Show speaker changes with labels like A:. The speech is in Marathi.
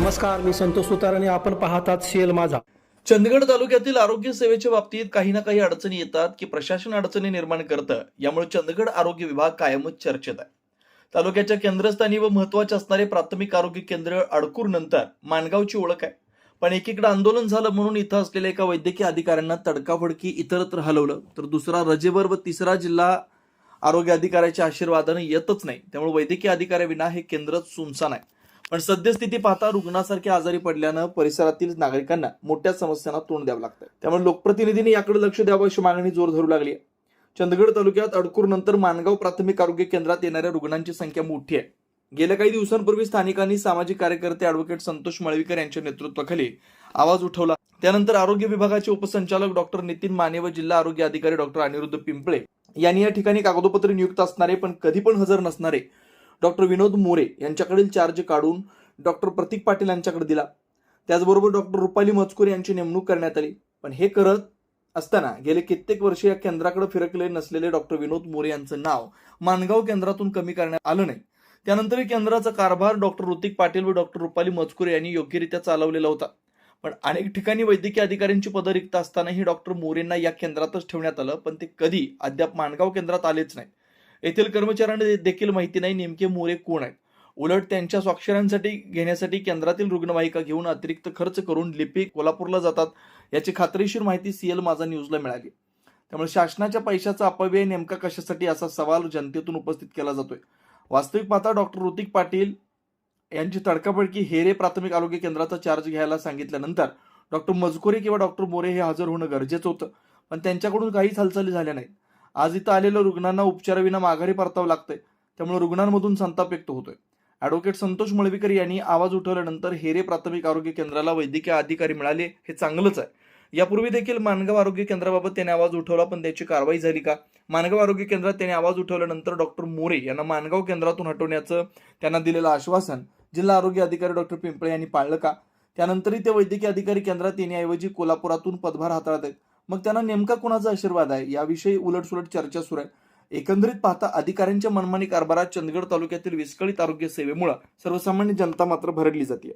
A: नमस्कार, मी संतोष सुतार आणि आपण पाहतात शेल माझा.
B: चंदगड तालुक्यातील आरोग्य सेवेच्या बाबतीत काही ना काही अडचणी येतात की प्रशासन अडचणी निर्माण करतं. यामुळे चंदगड आरोग्य विभाग कायमच चर्चेत आहे. तालुक्याच्या केंद्रस्थानी व महत्वाचे असणारे प्राथमिक आरोग्य केंद्र अडकूर नंतर माणगावची ओळख आहे. पण एकीकडे आंदोलन झालं म्हणून इथं असलेल्या एका वैद्यकीय अधिकाऱ्यांना तडकाफडकी इतरत्र हलवलं, तर दुसरा रजेवर व तिसरा जिल्हा आरोग्य अधिकाऱ्याच्या आशीर्वादाने येतच नाही. त्यामुळे वैद्यकीय अधिकाऱ्याविना हे केंद्र सुनसान आहे. पण सद्यस्थिती पाहता रुग्णासारखे आजारी पडल्यानं परिसरातील नागरिकांना मोठ्या समस्यांना तोंड द्यावं लागतं. त्यामुळे लोकप्रतिनिधींनी याकडे लक्ष द्यावं अशी मागणी जोर धरू लागली आहे. चंदगड तालुक्यात अडकूर नंतर माणगाव प्राथमिक आरोग्य केंद्रात येणाऱ्या रुग्णांची संख्या मोठी आहे. गेल्या काही दिवसांपूर्वी स्थानिकांनी सामाजिक कार्यकर्ते ॲडव्होकेट संतोष मळवीकर यांच्या नेतृत्वाखाली आवाज उठवला. त्यानंतर आरोग्य विभागाचे उपसंचालक डॉक्टर नितीन माने व जिल्हा आरोग्य अधिकारी डॉक्टर अनिरुद्ध पिंपळे यांनी या ठिकाणी कागदोपत्री नियुक्त असणारे पण कधी पण हजर नसणारे डॉक्टर विनोद मोरे यांच्याकडील चार्ज काढून डॉक्टर प्रतीक पाटील यांच्याकडे दिला. त्याचबरोबर डॉक्टर रुपाली मजकूर यांची नेमणूक करण्यात आली. पण हे करत असताना गेले कित्येक वर्षे या केंद्राकडे फिरकले नसलेले डॉक्टर विनोद मोरे यांचं नाव माणगाव केंद्रातून कमी करण्यात आलं नाही. त्यानंतर केंद्राचा कारभार डॉक्टर ऋतिक पाटील व डॉक्टर रुपाली मजकूर यांनी योग्यरित्या चालवलेला होता. पण अनेक ठिकाणी वैद्यकीय अधिकाऱ्यांची पदं रिक्त असतानाही डॉक्टर मोरेंना या केंद्रातच ठेवण्यात आलं, पण ते कधी अद्याप माणगाव केंद्रात आलेच नाही. येथील कर्मचाऱ्यांना देखील माहिती नाही नेमके मोरे कोण आहेत. उलट त्यांच्या स्वाक्षऱ्यांसाठी घेण्यासाठी केंद्रातील रुग्णवाहिका घेऊन अतिरिक्त खर्च करून लिपिक कोल्हापूरला जातात याची खात्रीशीर माहिती सीएल माझा न्यूजला मिळाली. त्यामुळे शासनाच्या पैशाचा अपव्यय नेमका कशासाठी असा सवाल जनतेतून उपस्थित केला जातोय. वास्तविक पाहता डॉक्टर ऋतिक पाटील यांची तडकाफडकी हेरे प्राथमिक आरोग्य केंद्राचा चार्ज घ्यायला सांगितल्यानंतर डॉक्टर मजकुरे किंवा डॉक्टर मोरे हे हजर होणं गरजेचं होतं, पण त्यांच्याकडून काहीच हालचाली झाल्या नाहीत. आज इथं आलेल्या रुग्णांना उपचाराविना माघारी परतावं लागतंय. त्यामुळे रुग्णांमधून संताप व्यक्त होतोय. ॲडव्होकेट संतोष मळवीकर यांनी आवाज उठवल्यानंतर हेरे प्राथमिक आरोग्य केंद्राला वैद्यकीय अधिकारी मिळाले हे चांगलंच आहे. यापूर्वी देखील माणगाव आरोग्य केंद्राबाबत त्याने आवाज उठवला, पण त्याची कारवाई झाली का? माणगाव आरोग्य केंद्रात त्याने आवाज उठवल्यानंतर डॉक्टर मोरे यांना माणगाव केंद्रातून हटवण्याचं त्यांना दिलेलं आश्वासन जिल्हा आरोग्य अधिकारी डॉक्टर पिंपळे यांनी पाळलं का? त्यानंतरही ते वैद्यकीय अधिकारी केंद्रात येण्याऐवजी कोल्हापुरातून पदभार हाताळत आहेत. मग त्यांना नेमका कोणाचा आशीर्वाद आहे याविषयी उलटसुलट चर्चा सुरू आहे. एकंदरीत पाहता अधिकाऱ्यांच्या मनमानी कारभारात चंदगड तालुक्यातील विस्कळीत आरोग्य सेवेमुळे सर्वसामान्य जनता मात्र भरडली जाते.